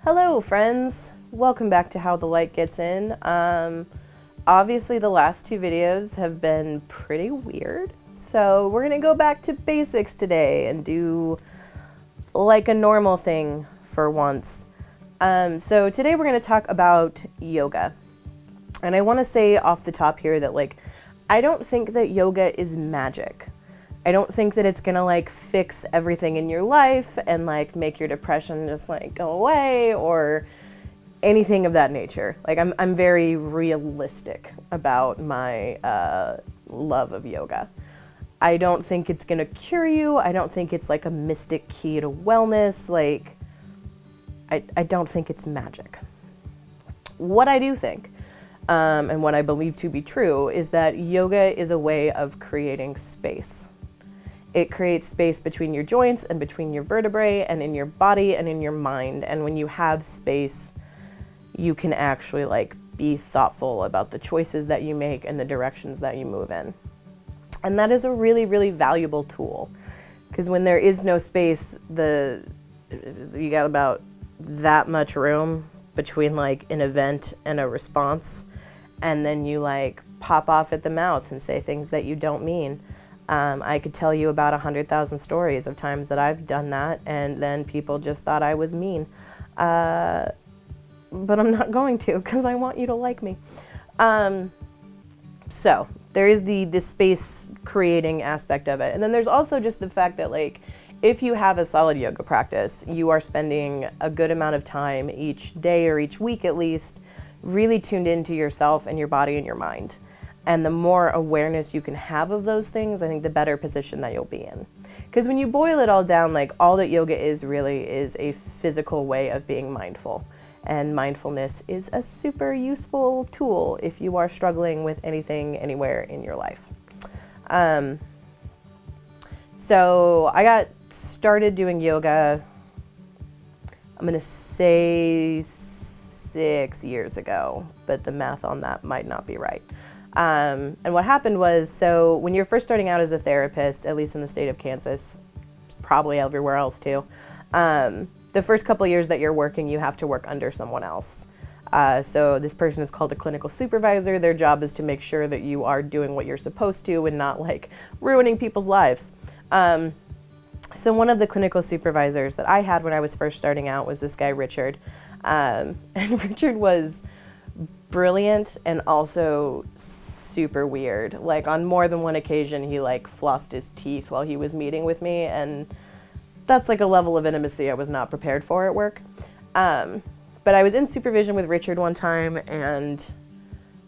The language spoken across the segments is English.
Hello friends, welcome back to How the Light Gets In. Obviously the last two videos have been pretty weird, so we're gonna go back to basics today and do like a normal thing for once. So today we're gonna talk about yoga. And I wanna say off the top here that I don't think that yoga is magic. I don't think that it's gonna fix everything in your life and make your depression just go away or anything of that nature. I'm very realistic about my love of yoga. I don't think it's gonna cure you. I don't think it's a mystic key to wellness. I don't think it's magic. What I do think, and what I believe to be true, is that yoga is a way of creating space. It creates space between your joints and between your vertebrae and in your body and in your mind. And when you have space, you can actually be thoughtful about the choices that you make and the directions that you move in. And that is a really, really valuable tool, because when there is no space, you got about that much room between an event and a response, and then you pop off at the mouth and say things that you don't mean. I could tell you about 100,000 stories of times that I've done that, and then people just thought I was mean. But I'm not going to, because I want you to like me. So there is the space creating aspect of it. And then there's also just the fact that if you have a solid yoga practice, you are spending a good amount of time each day or each week at least really tuned into yourself and your body and your mind. And the more awareness you can have of those things, I think the better position that you'll be in. Because when you boil it all down, all that yoga is really is a physical way of being mindful. And mindfulness is a super useful tool if you are struggling with anything, anywhere in your life. So I got started doing yoga, I'm gonna say 6 years ago, but the math on that might not be right. And what happened was, so when you're first starting out as a therapist, at least in the state of Kansas, probably everywhere else too, the first couple of years that you're working, you have to work under someone else. So this person is called a clinical supervisor. Their job is to make sure that you are doing what you're supposed to and not ruining people's lives. So one of the clinical supervisors that I had when I was first starting out was this guy, Richard. And Richard was brilliant and also super weird. On more than one occasion, he flossed his teeth while he was meeting with me, and that's a level of intimacy I was not prepared for at work. But I was in supervision with Richard one time, and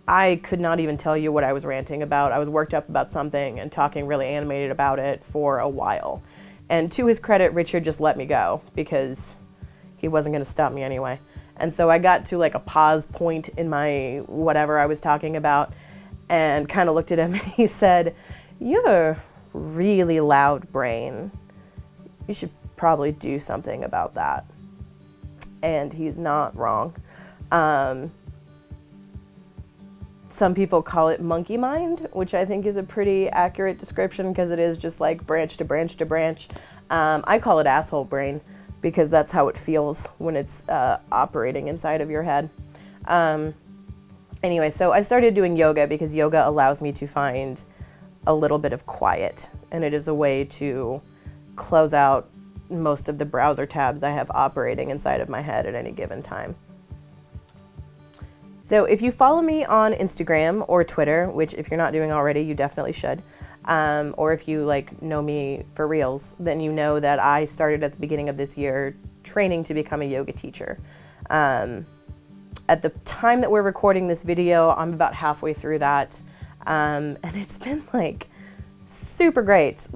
I could not even tell you what I was ranting about. I was worked up about something and talking really animated about it for a while. And to his credit, Richard just let me go because he wasn't going to stop me anyway. And so I got to a pause point in my whatever I was talking about and kind of looked at him and he said, "You have a really loud brain. You should probably do something about that." And he's not wrong. Some people call it monkey mind, which I think is a pretty accurate description because it is just branch to branch to branch. I call it asshole brain, because that's how it feels when it's operating inside of your head. Anyway, so I started doing yoga because yoga allows me to find a little bit of quiet, and it is a way to close out most of the browser tabs I have operating inside of my head at any given time. So if you follow me on Instagram or Twitter, which if you're not doing already, you definitely should, or if you know me for reals, then you know that I started at the beginning of this year training to become a yoga teacher. At the time that we're recording this video, I'm about halfway through that, and it's been super great.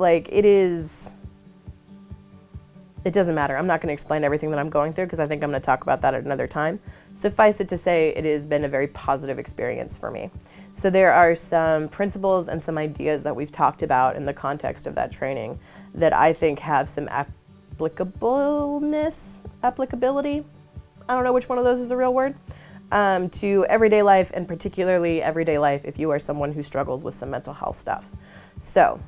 It doesn't matter. I'm not going to explain everything that I'm going through because I think I'm going to talk about that at another time. Suffice it to say, it has been a very positive experience for me. So there are some principles and some ideas that we've talked about in the context of that training that I think have some applicability, I don't know which one of those is a real word, to everyday life, and particularly everyday life if you are someone who struggles with some mental health stuff. So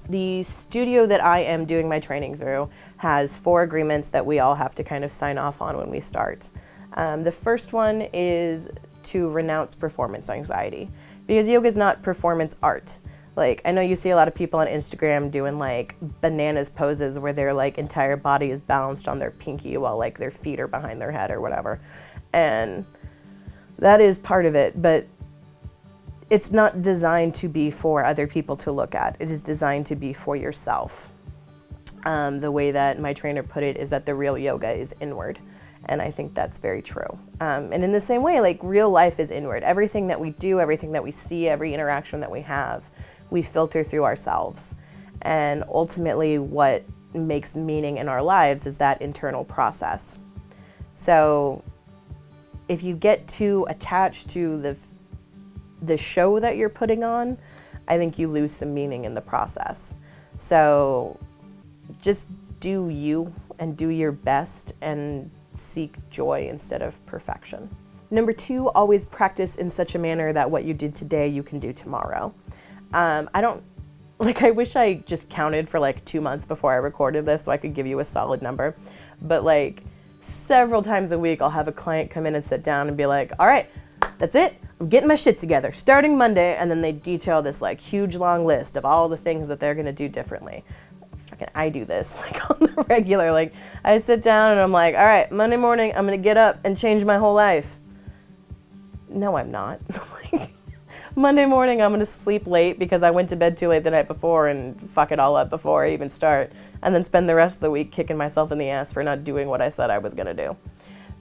The studio that I am doing my training through has 4 agreements that we all have to kind of sign off on when we start. The first one is to renounce performance anxiety, because yoga is not performance art. Like, I know you see a lot of people on Instagram doing like bananas poses where their like entire body is balanced on their pinky while like their feet are behind their head or whatever. And that is part of it, but it's not designed to be for other people to look at. It is designed to be for yourself. The way that my trainer put it is that the real yoga is inward. And I think that's very true. And in the same way, like, real life is inward. Everything that we do, everything that we see, every interaction that we have, we filter through ourselves. And ultimately what makes meaning in our lives is that internal process. So if you get too attached to the show that you're putting on, I think you lose some meaning in the process. So just do you and do your best and seek joy instead of perfection. Number 2, always practice in such a manner that what you did today you can do tomorrow. I wish I just counted for like 2 months before I recorded this so I could give you a solid number. But like several times a week I'll have a client come in and sit down and be like, all right, that's it. I'm getting my shit together starting Monday. And then they detail this like huge long list of all the things that they're going to do differently. I do this like on the regular. Like, I sit down and I'm like, all right, Monday morning, I'm going to get up and change my whole life. No, I'm not. Like, Monday morning, I'm going to sleep late because I went to bed too late the night before and fuck it all up before I even start. And then spend the rest of the week kicking myself in the ass for not doing what I said I was going to do.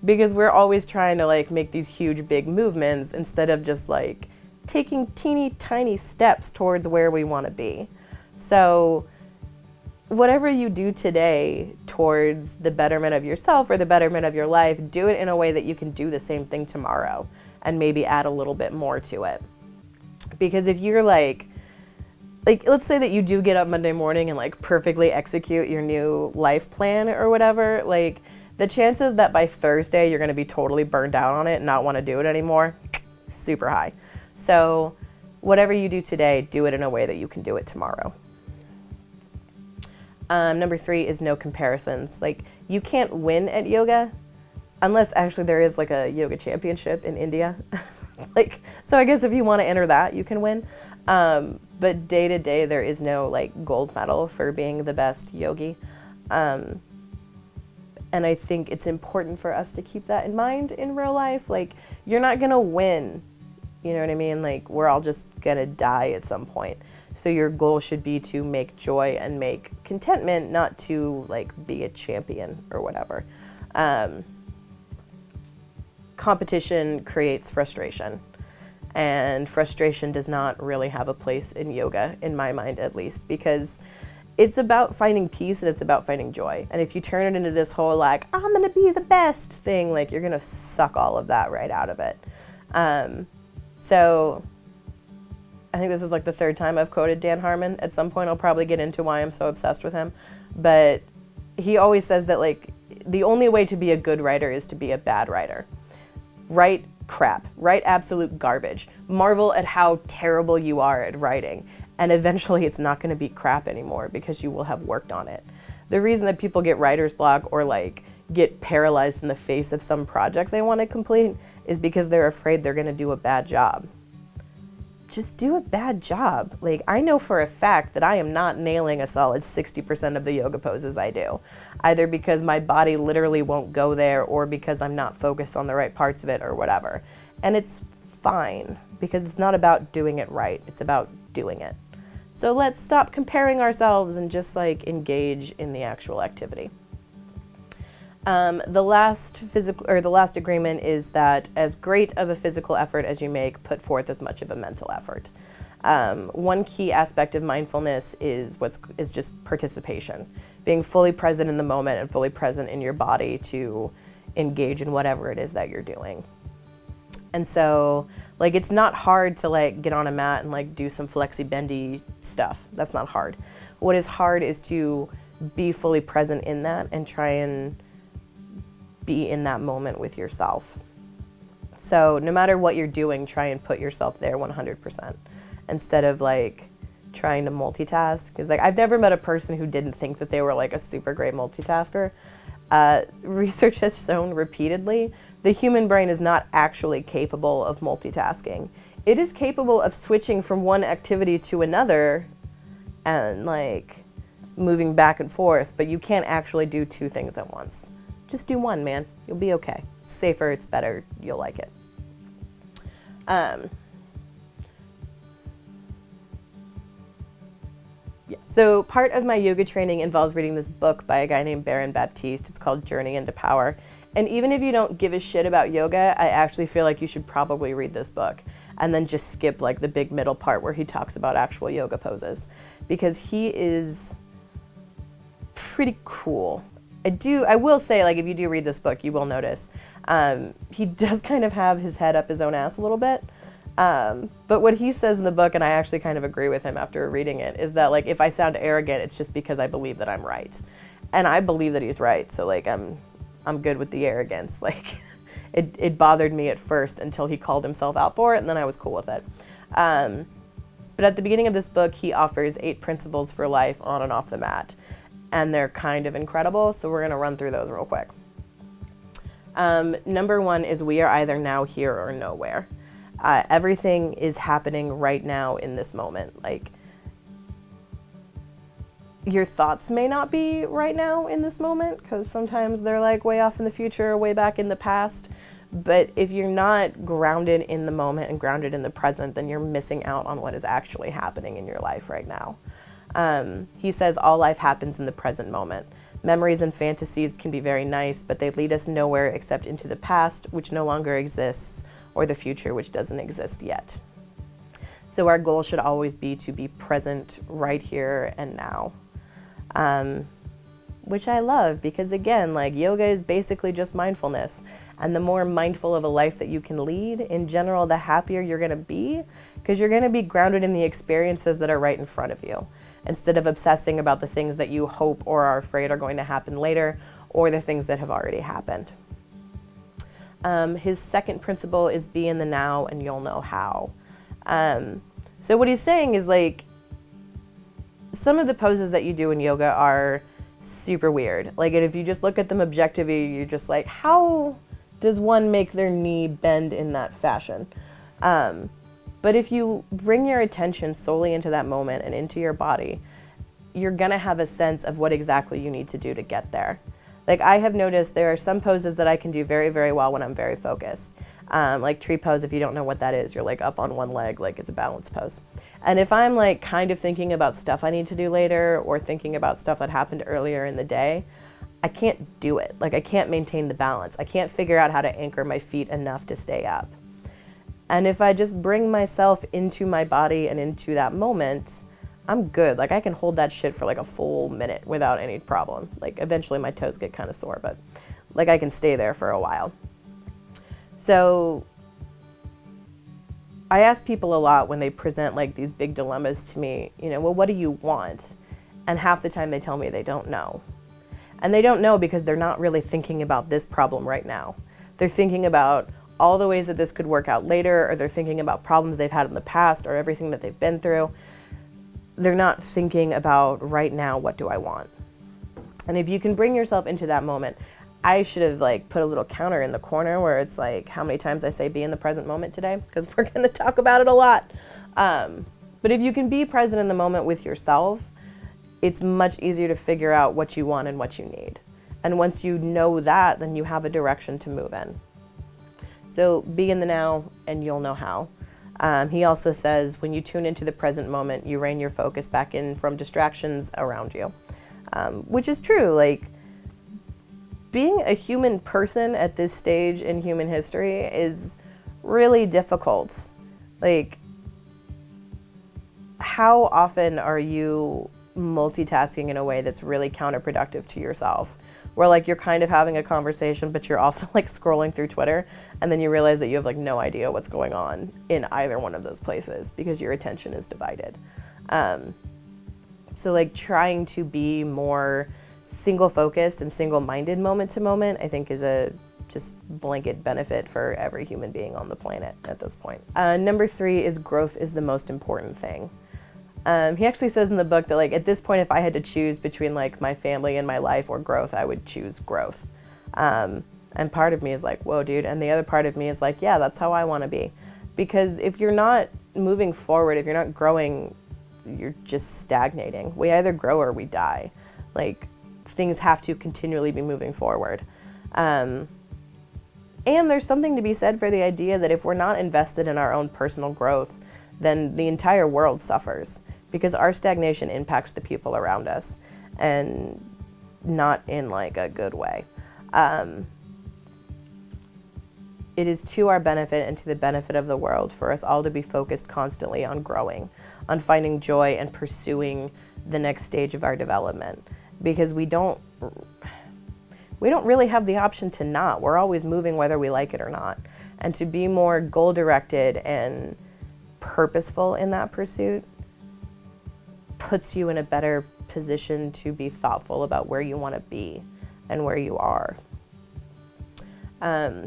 Because we're always trying to like make these huge, big movements instead of just like taking teeny tiny steps towards where we want to be. So whatever you do today towards the betterment of yourself or the betterment of your life, do it in a way that you can do the same thing tomorrow and maybe add a little bit more to it. Because if you're like let's say that you do get up Monday morning and like perfectly execute your new life plan or whatever, like the chances that by Thursday you're going to be totally burned out on it and not want to do it anymore, super high. So whatever you do today, do it in a way that you can do it tomorrow. Number 3 is no comparisons. Like, you can't win at yoga unless actually there is like a yoga championship in India. So I guess if you want to enter that, you can win. But day to day, there is no like gold medal for being the best yogi. And I think it's important for us to keep that in mind in real life. Like, you're not going to win. You know what I mean? Like, we're all just going to die at some point. So your goal should be to make joy and make contentment, not to like be a champion or whatever. Competition creates frustration, and frustration does not really have a place in yoga, in my mind at least, because it's about finding peace and it's about finding joy. And if you turn it into this whole like, I'm gonna be the best thing, like you're gonna suck all of that right out of it. So I think this is like the 3rd time I've quoted Dan Harmon. At some point I'll probably get into why I'm so obsessed with him. But he always says that like the only way to be a good writer is to be a bad writer. Write crap. Write absolute garbage. Marvel at how terrible you are at writing. And eventually it's not going to be crap anymore because you will have worked on it. The reason that people get writer's block or like get paralyzed in the face of some project they want to complete is because they're afraid they're going to do a bad job. Just do a bad job. Like, I know for a fact that I am not nailing a solid 60% of the yoga poses I do, either because my body literally won't go there or because I'm not focused on the right parts of it or whatever. And it's fine, because it's not about doing it right. It's about doing it. So let's stop comparing ourselves and just like engage in the actual activity. The last agreement is that as great of a physical effort as you make, put forth as much of a mental effort. One key aspect of mindfulness is just participation, being fully present in the moment and fully present in your body to engage in whatever it is that you're doing. And so, like, it's not hard to like get on a mat and like do some flexy bendy stuff. That's not hard. What is hard is to be fully present in that and try and be in that moment with yourself. So no matter what you're doing, try and put yourself there 100% instead of like trying to multitask. Because like I've never met a person who didn't think that they were like a super great multitasker. Research has shown repeatedly the human brain is not actually capable of multitasking. It is capable of switching from one activity to another and like moving back and forth, but you can't actually do two things at once. Just do one, man. You'll be okay. It's safer, it's better, you'll like it. Yeah. So part of my yoga training involves reading this book by a guy named Baron Baptiste. It's called Journey into Power. And even if you don't give a shit about yoga, I actually feel like you should probably read this book and then just skip like the big middle part where he talks about actual yoga poses, because he is pretty cool. I will say, like, if you do read this book, you will notice he does kind of have his head up his own ass a little bit. But what he says in the book, and I actually kind of agree with him after reading it, is that like if I sound arrogant, it's just because I believe that I'm right. And I believe that he's right. So like I'm good with the arrogance. Like it bothered me at first until he called himself out for it, and then I was cool with it. But at the beginning of this book, he offers 8 principles for life on and off the mat. And they're kind of incredible, so we're gonna run through those real quick. Number 1 is we are either now, here, or nowhere. Everything is happening right now in this moment. Like, your thoughts may not be right now in this moment, because sometimes they're like way off in the future, way back in the past. But if you're not grounded in the moment and grounded in the present, then you're missing out on what is actually happening in your life right now. He says all life happens in the present moment. Memories and fantasies can be very nice, but they lead us nowhere except into the past, which no longer exists, or the future, which doesn't exist yet. So our goal should always be to be present right here and now. Which I love, because again, like yoga is basically just mindfulness. And the more mindful of a life that you can lead, in general, the happier you're gonna be, because you're gonna be grounded in the experiences that are right in front of you, instead of obsessing about the things that you hope or are afraid are going to happen later, or the things that have already happened. His second principle is be in the now and you'll know how. So what he's saying is like, some of the poses that you do in yoga are super weird. Like, and if you just look at them objectively, you're just like, how does one make their knee bend in that fashion? But if you bring your attention solely into that moment and into your body, you're gonna have a sense of what exactly you need to do to get there. Like, I have noticed there are some poses that I can do very, very well when I'm very focused. Like tree pose, if you don't know what that is, you're like up on one leg, like it's a balance pose. And if I'm like kind of thinking about stuff I need to do later, or thinking about stuff that happened earlier in the day, I can't do it. Like, I can't maintain the balance. I can't figure out how to anchor my feet enough to stay up. And if I just bring myself into my body and into that moment, I'm good. Like, I can hold that shit for like a full minute without any problem. Like, eventually my toes get kind of sore, but like I can stay there for a while. So I ask people a lot when they present like these big dilemmas to me, you know, well, what do you want? And half the time they tell me they don't know. And they don't know because they're not really thinking about this problem right now. They're thinking about all the ways that this could work out later, or they're thinking about problems they've had in the past, or everything that they've been through. They're not thinking about right now, what do I want? And if you can bring yourself into that moment, I should have like put a little counter in the corner where it's like how many times I say be in the present moment today, because we're going to talk about it a lot. But if you can be present in the moment with yourself, it's much easier to figure out what you want and what you need. And once you know that, then you have a direction to move in. So be in the now and you'll know how. He also says when you tune into the present moment, you rein your focus back in from distractions around you, which is true. Like, being a human person at this stage in human history is really difficult. Like, how often are you multitasking in a way that's really counterproductive to yourself? Where like you're kind of having a conversation, but you're also like scrolling through Twitter, and then you realize that you have like no idea what's going on in either one of those places because your attention is divided. So like trying to be more single-focused and single-minded moment to moment, I think is a just blanket benefit for every human being on the planet at this point. Number 3 is growth is the most important thing. He actually says in the book that like at this point, if I had to choose between like my family and my life or growth, I would choose growth. And part of me is like, whoa, dude. And the other part of me is like, yeah, that's how I want to be. Because if you're not moving forward, if you're not growing, you're just stagnating. We either grow or we die. Like, things have to continually be moving forward. And there's something to be said for the idea that if we're not invested in our own personal growth, then the entire world suffers, because our stagnation impacts the people around us, and not in like a good way. It is to our benefit and to the benefit of the world for us all to be focused constantly on growing, on finding joy and pursuing the next stage of our development, because we don't really have the option to not. We're always moving whether we like it or not. And to be more goal-directed and purposeful in that pursuit puts you in a better position to be thoughtful about where you want to be and where you are.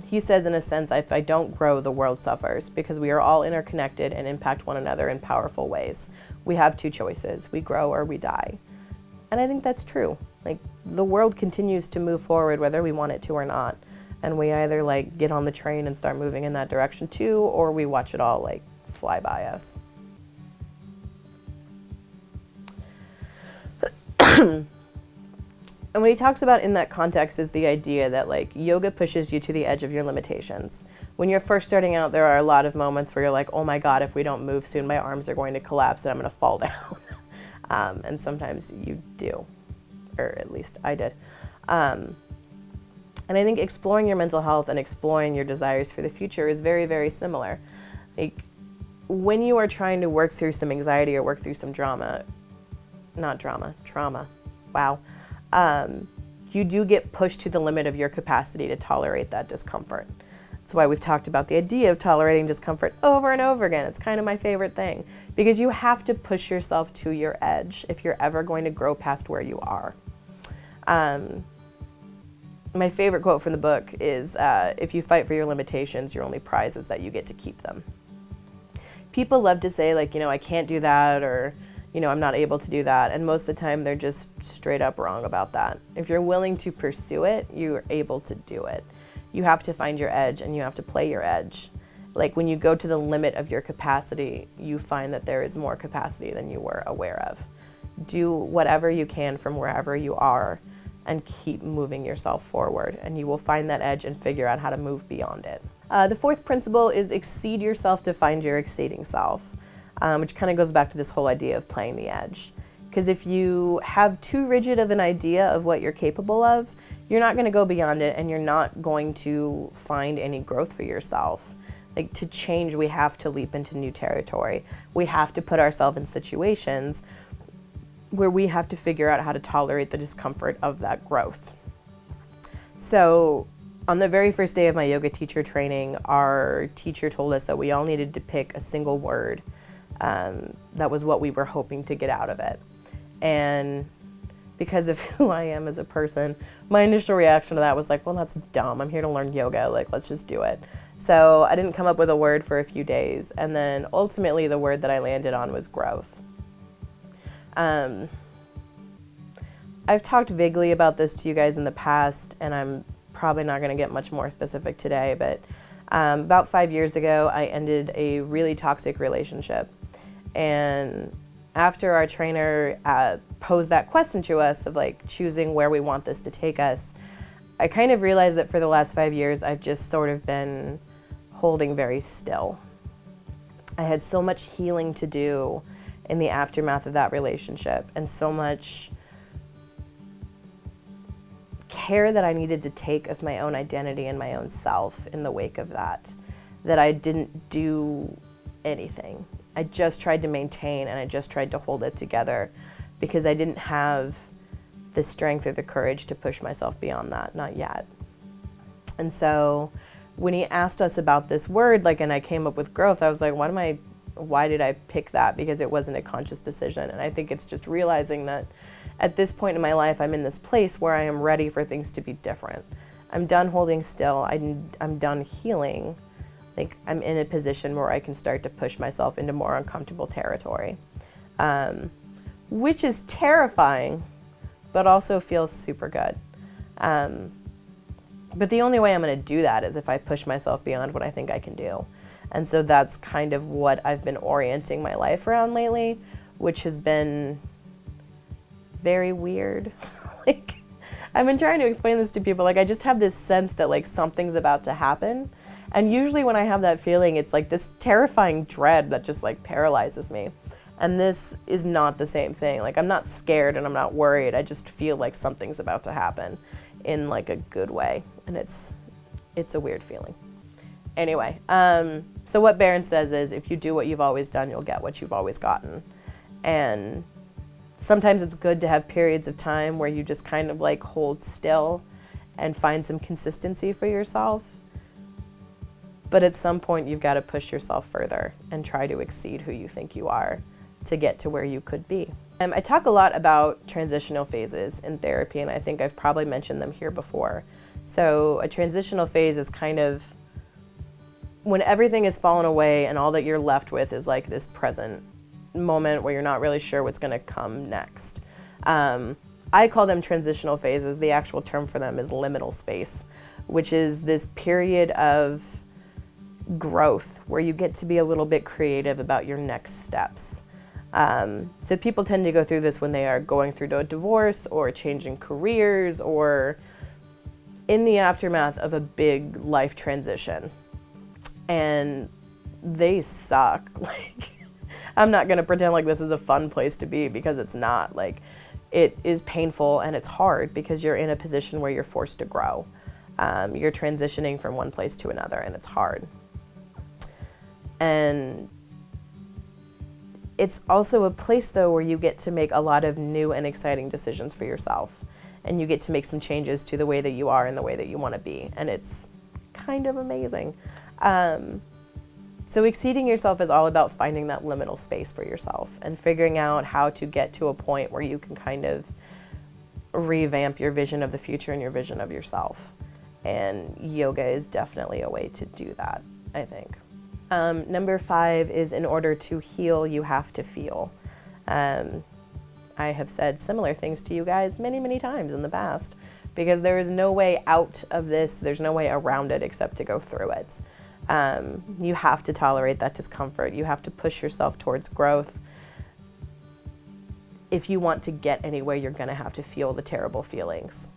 He says, in a sense, if I don't grow, the world suffers, because we are all interconnected and impact one another in powerful ways. We have two choices. We grow or we die. And I think that's true. Like, the world continues to move forward whether we want it to or not. And we either like get on the train and start moving in that direction too, or we watch it all like fly by us. And what he talks about in that context is the idea that like yoga pushes you to the edge of your limitations. When you're first starting out, there are a lot of moments where you're like, oh my God, if we don't move soon, my arms are going to collapse and I'm going to fall down. And sometimes you do, or at least I did. And I think exploring your mental health and exploring your desires for the future is very, very similar. Like, when you are trying to work through some anxiety or work through some trauma, wow. You do get pushed to the limit of your capacity to tolerate that discomfort. That's why we've talked about the idea of tolerating discomfort over and over again. It's kind of my favorite thing, because you have to push yourself to your edge if you're ever going to grow past where you are. My favorite quote from the book is, if you fight for your limitations, your only prize is that you get to keep them. People love to say like, I can't do that, or I'm not able to do that. And most of the time they're just straight up wrong about that. If you're willing to pursue it, you're able to do it. You have to find your edge and you have to play your edge. Like, when you go to the limit of your capacity, you find that there is more capacity than you were aware of. Do whatever you can from wherever you are and keep moving yourself forward, and you will find that edge and figure out how to move beyond it. The fourth principle is exceed yourself to find your exceeding self. Which kind of goes back to this whole idea of playing the edge. Because if you have too rigid of an idea of what you're capable of, you're not going to go beyond it, and you're not going to find any growth for yourself. Like, to change, we have to leap into new territory. We have to put ourselves in situations where we have to figure out how to tolerate the discomfort of that growth. So, on the very first day of my yoga teacher training, our teacher told us that we all needed to pick a single word. That was what we were hoping to get out of it. And because of who I am as a person, my initial reaction to that was like, well, that's dumb. I'm here to learn yoga. Like, let's just do it. So I didn't come up with a word for a few days. And then ultimately the word that I landed on was growth. I've talked vaguely about this to you guys in the past, and I'm probably not going to get much more specific today, but about 5 years ago, I ended a really toxic relationship. And after our trainer posed that question to us of like choosing where we want this to take us, I kind of realized that for the last 5 years, I've just sort of been holding very still. I had so much healing to do in the aftermath of that relationship, and so much care that I needed to take of my own identity and my own self in the wake of that I didn't do anything. I just tried to maintain, and I just tried to hold it together, because I didn't have the strength or the courage to push myself beyond that, not yet. And so when he asked us about this word, and I came up with growth, I was like, why did I pick that? Because it wasn't a conscious decision. And I think it's just realizing that at this point in my life, I'm in this place where I am ready for things to be different. I'm done holding still. I'm done healing. Like, I'm in a position where I can start to push myself into more uncomfortable territory. which is terrifying, but also feels super good. But the only way I'm going to do that is if I push myself beyond what I think I can do. And so that's kind of what I've been orienting my life around lately, which has been very weird. Like, I've been trying to explain this to people. Like, I just have this sense that like something's about to happen. And usually when I have that feeling, it's like this terrifying dread that just like paralyzes me. And this is not the same thing. Like, I'm not scared and I'm not worried. I just feel like something's about to happen in like a good way. And it's a weird feeling. Anyway, so what Barron says is, if you do what you've always done, you'll get what you've always gotten. And sometimes it's good to have periods of time where you just kind of like hold still and find some consistency for yourself. But at some point, you've got to push yourself further and try to exceed who you think you are to get to where you could be. I talk a lot about transitional phases in therapy, and I think I've probably mentioned them here before. So a transitional phase is kind of when everything has fallen away and all that you're left with is like this present moment where you're not really sure what's going to come next. I call them transitional phases. The actual term for them is liminal space, which is this period of growth where you get to be a little bit creative about your next steps. So people tend to go through this when they are going through a divorce or changing careers or in the aftermath of a big life transition. And they suck. Like, I'm not going to pretend like this is a fun place to be, because it's not. Like, it is painful and it's hard because you're in a position where you're forced to grow. You're transitioning from one place to another, and it's hard. And it's also a place, though, where you get to make a lot of new and exciting decisions for yourself. And you get to make some changes to the way that you are and the way that you want to be. And it's kind of amazing. So exceeding yourself is all about finding that liminal space for yourself and figuring out how to get to a point where you can kind of revamp your vision of the future and your vision of yourself. And yoga is definitely a way to do that, I think. Number 5 is, in order to heal, you have to feel. I have said similar things to you guys many, many times in the past, because there is no way out of this. There's no way around it except to go through it. You have to tolerate that discomfort. You have to push yourself towards growth. If you want to get anywhere, you're going to have to feel the terrible feelings.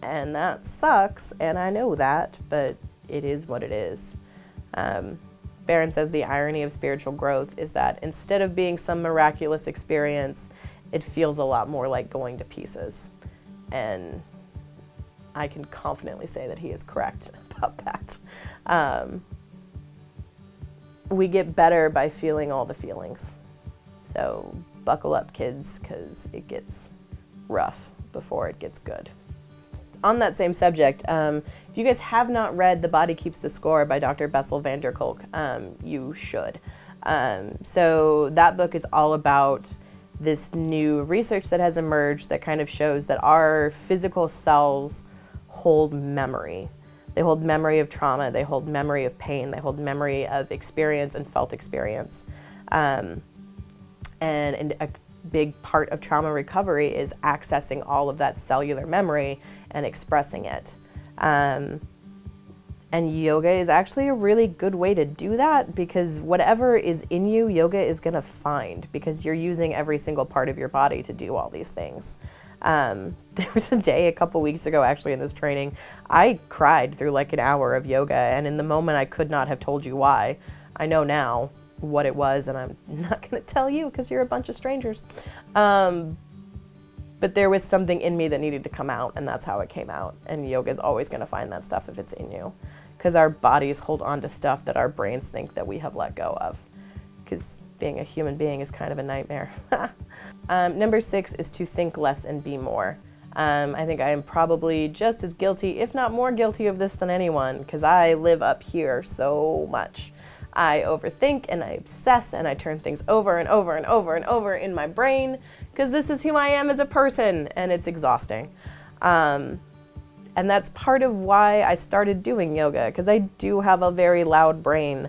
And that sucks, and I know that, but it is what it is. Barron says the irony of spiritual growth is that instead of being some miraculous experience, it feels a lot more like going to pieces. And I can confidently say that he is correct about that. We get better by feeling all the feelings. So buckle up, kids, because it gets rough before it gets good. On that same subject, if you guys have not read The Body Keeps the Score by Dr. Bessel van der Kolk, you should. So that book is all about this new research that has emerged that kind of shows that our physical cells hold memory. They hold memory of trauma, they hold memory of pain, they hold memory of experience and felt experience. And a big part of trauma recovery is accessing all of that cellular memory and expressing it. And yoga is actually a really good way to do that, because whatever is in you, yoga is going to find, because you're using every single part of your body to do all these things. There was a day a couple weeks ago, actually, in this training, I cried through like an hour of yoga, and in the moment I could not have told you why. I know now what it was, and I'm not going to tell you because you're a bunch of strangers. But there was something in me that needed to come out, and that's how it came out. And yoga is always going to find that stuff if it's in you, because our bodies hold on to stuff that our brains think that we have let go of, because being a human being is kind of a nightmare. Number 6 is to think less and be more. I think I am probably just as guilty, if not more guilty of this than anyone, because I live up here so much. I overthink and I obsess and I turn things over and over and over and over in my brain, because this is who I am as a person, and it's exhausting. And that's part of why I started doing yoga, because I do have a very loud brain.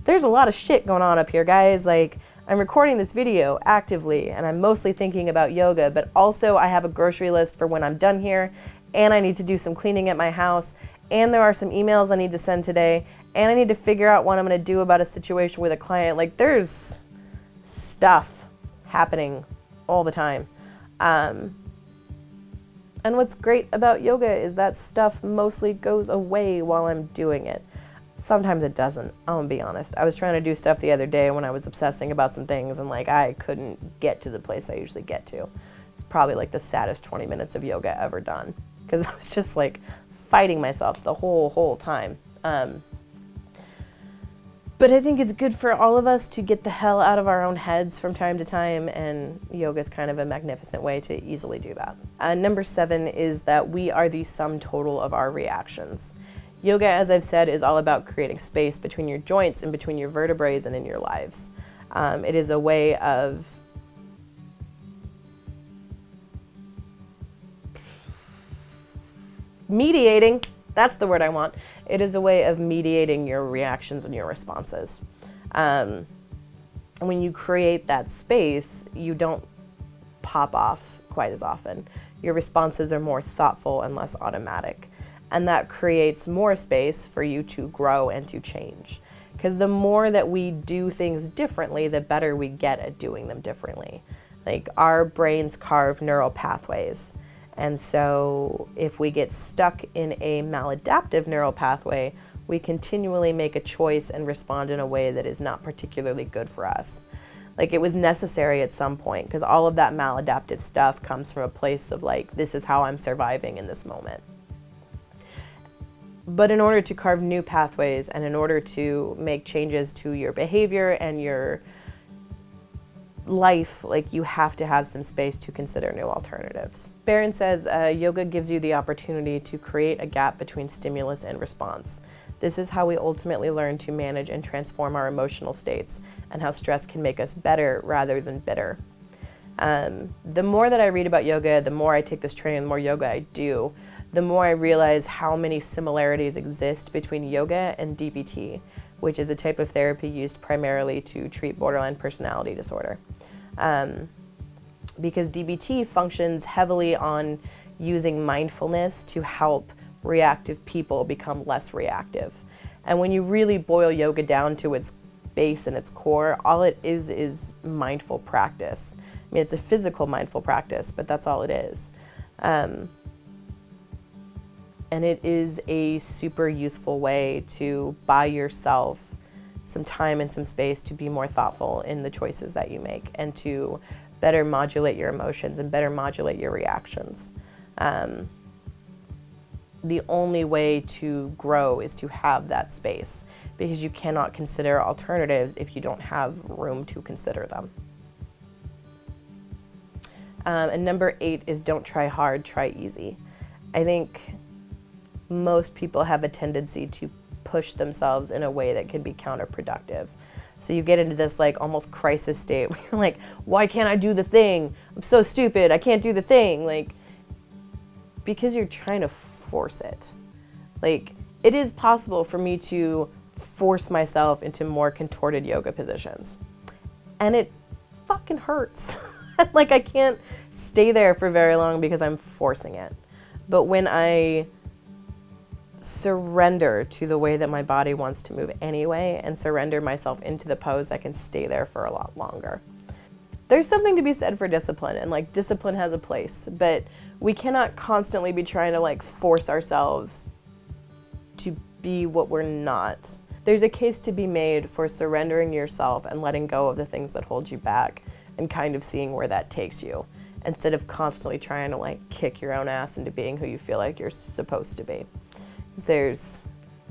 There's a lot of shit going on up here, guys. Like, I'm recording this video actively and I'm mostly thinking about yoga, but also I have a grocery list for when I'm done here, and I need to do some cleaning at my house, and there are some emails I need to send today, and I need to figure out what I'm going to do about a situation with a client. Like, there's stuff happening all the time. And what's great about yoga is that stuff mostly goes away while I'm doing it. Sometimes it doesn't, I'm gonna be honest. I was trying to do stuff the other day when I was obsessing about some things, and like I couldn't get to the place I usually get to. It's probably like the saddest 20 minutes of yoga ever done, because I was just like fighting myself the whole time. But I think it's good for all of us to get the hell out of our own heads from time to time, and yoga is kind of a magnificent way to easily do that. Number 7 is that we are the sum total of our reactions. Yoga, as I've said, is all about creating space between your joints and between your vertebrae and in your lives. It is a way of mediating, that's the word I want. It is a way of mediating your reactions and your responses. And when you create that space, you don't pop off quite as often. Your responses are more thoughtful and less automatic. And that creates more space for you to grow and to change. Because the more that we do things differently, the better we get at doing them differently. Like, our brains carve neural pathways. And so if we get stuck in a maladaptive neural pathway, we continually make a choice and respond in a way that is not particularly good for us. Like, it was necessary at some point, because all of that maladaptive stuff comes from a place of like, this is how I'm surviving in this moment. But in order to carve new pathways and in order to make changes to your behavior and your life, like, you have to have some space to consider new alternatives. Barron says, yoga gives you the opportunity to create a gap between stimulus and response. This is how we ultimately learn to manage and transform our emotional states, and how stress can make us better rather than bitter. The more that I read about yoga, the more I take this training, the more yoga I do, the more I realize how many similarities exist between yoga and DBT, which is a type of therapy used primarily to treat borderline personality disorder. Because DBT functions heavily on using mindfulness to help reactive people become less reactive. And when you really boil yoga down to its base and its core, all it is mindful practice. I mean, it's a physical mindful practice, but that's all it is. And it is a super useful way to buy yourself some time and some space to be more thoughtful in the choices that you make, and to better modulate your emotions and better modulate your reactions. The only way to grow is to have that space, because you cannot consider alternatives if you don't have room to consider them. And number 8 is don't try hard, try easy. I think most people have a tendency to push themselves in a way that can be counterproductive. So you get into this like almost crisis state where you're like, why can't I do the thing? I'm so stupid, I can't do the thing. Like, because you're trying to force it. Like, it is possible for me to force myself into more contorted yoga positions, and it fucking hurts. Like, I can't stay there for very long because I'm forcing it. But when I surrender to the way that my body wants to move anyway, and surrender myself into the pose, I can stay there for a lot longer. There's something to be said for discipline, and like, discipline has a place, but we cannot constantly be trying to like force ourselves to be what we're not. There's a case to be made for surrendering yourself and letting go of the things that hold you back, and kind of seeing where that takes you, instead of constantly trying to like kick your own ass into being who you feel like you're supposed to be. There's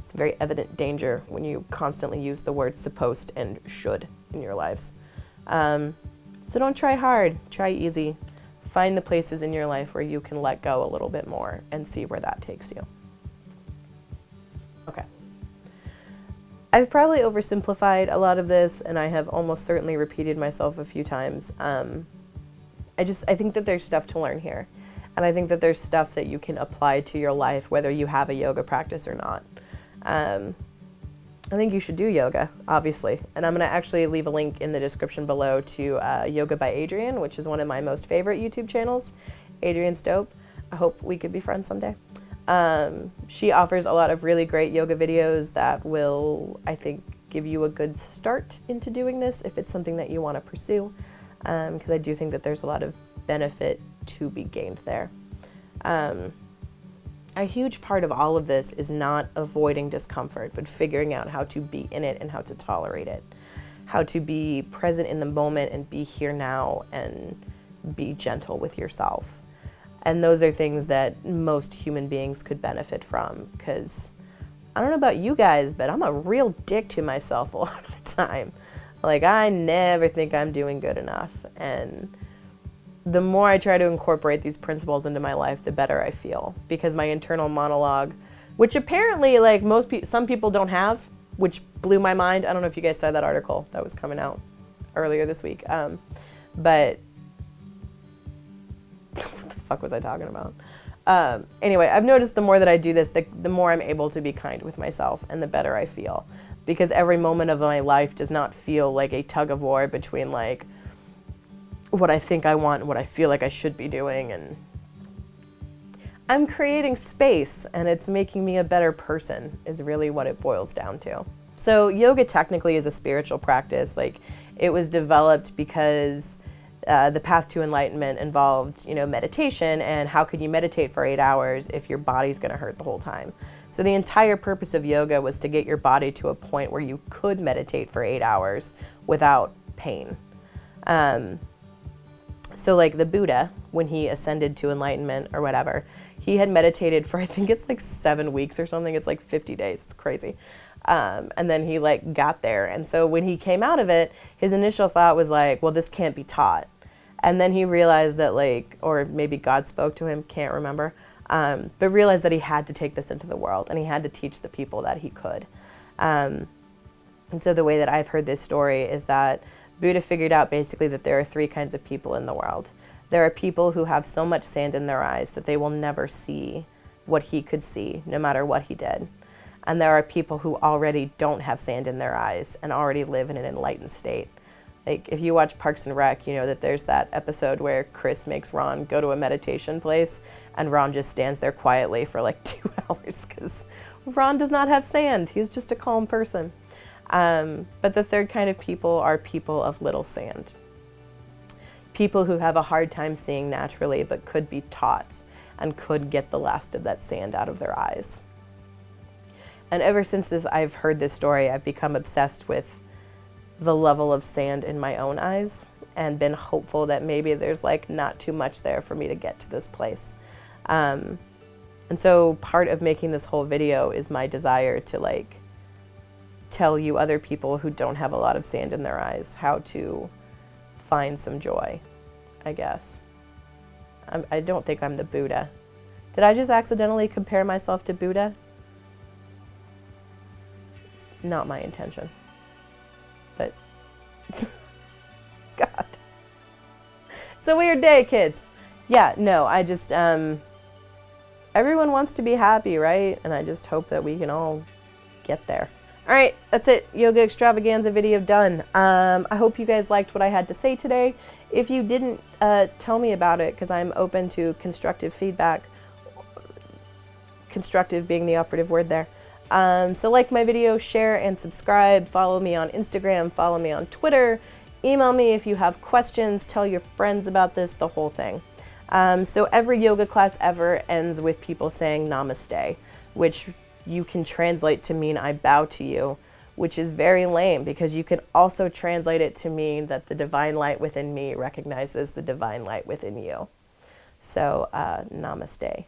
some very evident danger when you constantly use the words supposed and should in your lives. So don't try hard, try easy. Find the places in your life where you can let go a little bit more and see where that takes you. Okay. I've probably oversimplified a lot of this, and I have almost certainly repeated myself a few times. I think that there's stuff to learn here. And I think that there's stuff that you can apply to your life, whether you have a yoga practice or not. I think you should do yoga, obviously. And I'm going to actually leave a link in the description below to Yoga by Adriene, which is one of my most favorite YouTube channels. Adriene's dope. I hope we could be friends someday. She offers a lot of really great yoga videos that will, I think, give you a good start into doing this if it's something that you want to pursue, because I do think that there's a lot of benefit to be gained there. A huge part of all of this is not avoiding discomfort, but figuring out how to be in it and how to tolerate it, how to be present in the moment and be here now and be gentle with yourself. And those are things that most human beings could benefit from, because I don't know about you guys, but I'm a real dick to myself a lot of the time. Like, I never think I'm doing good enough. And the more I try to incorporate these principles into my life, the better I feel. Because my internal monologue, which apparently, like, some people don't have, which blew my mind. I don't know if you guys saw that article that was coming out earlier this week. But what the fuck was I talking about? Anyway, I've noticed the more that I do this, the more I'm able to be kind with myself and the better I feel. Because every moment of my life does not feel like a tug of war between, like, what I think I want and what I feel like I should be doing. And I'm creating space, and it's making me a better person is really what it boils down to. So yoga technically is a spiritual practice. Like, it was developed because the path to enlightenment involved, meditation, and how could you meditate for 8 hours if your body's going to hurt the whole time? So the entire purpose of yoga was to get your body to a point where you could meditate for 8 hours without pain. So like the Buddha, when he ascended to enlightenment or whatever, he had meditated for, I think it's like 7 weeks or something. It's like 50 days. It's crazy. And then he like got there. And so when he came out of it, his initial thought was like, well, this can't be taught. And then he realized that, like, or maybe God spoke to him, can't remember, but realized that he had to take this into the world and he had to teach the people that he could. And so the way that I've heard this story is that Buddha figured out basically that there are 3 kinds of people in the world. There are people who have so much sand in their eyes that they will never see what he could see, no matter what he did. And there are people who already don't have sand in their eyes and already live in an enlightened state. Like, if you watch Parks and Rec, you know that there's that episode where Chris makes Ron go to a meditation place and Ron just stands there quietly for like 2 hours because Ron does not have sand. He's just a calm person. But the 3rd kind of people are people of little sand. People who have a hard time seeing naturally but could be taught and could get the last of that sand out of their eyes. And ever since I've heard this story, I've become obsessed with the level of sand in my own eyes and been hopeful that maybe there's like not too much there for me to get to this place. And so part of making this whole video is my desire to like tell you other people who don't have a lot of sand in their eyes how to find some joy, I guess. I don't think I'm the Buddha. Did I just accidentally compare myself to Buddha? Not my intention. But, God. It's a weird day, kids. Yeah, no, I just, everyone wants to be happy, right? And I just hope that we can all get there. All right, that's it. Yoga extravaganza video done. I hope you guys liked what I had to say today. If you didn't, tell me about it, because I'm open to constructive feedback. Constructive being the operative word there. So like my video, share and subscribe, follow me on Instagram, follow me on Twitter, email me if you have questions, tell your friends about this, the whole thing. So every yoga class ever ends with people saying Namaste, which you can translate to mean I bow to you, which is very lame because you can also translate it to mean that the divine light within me recognizes the divine light within you. So Namaste.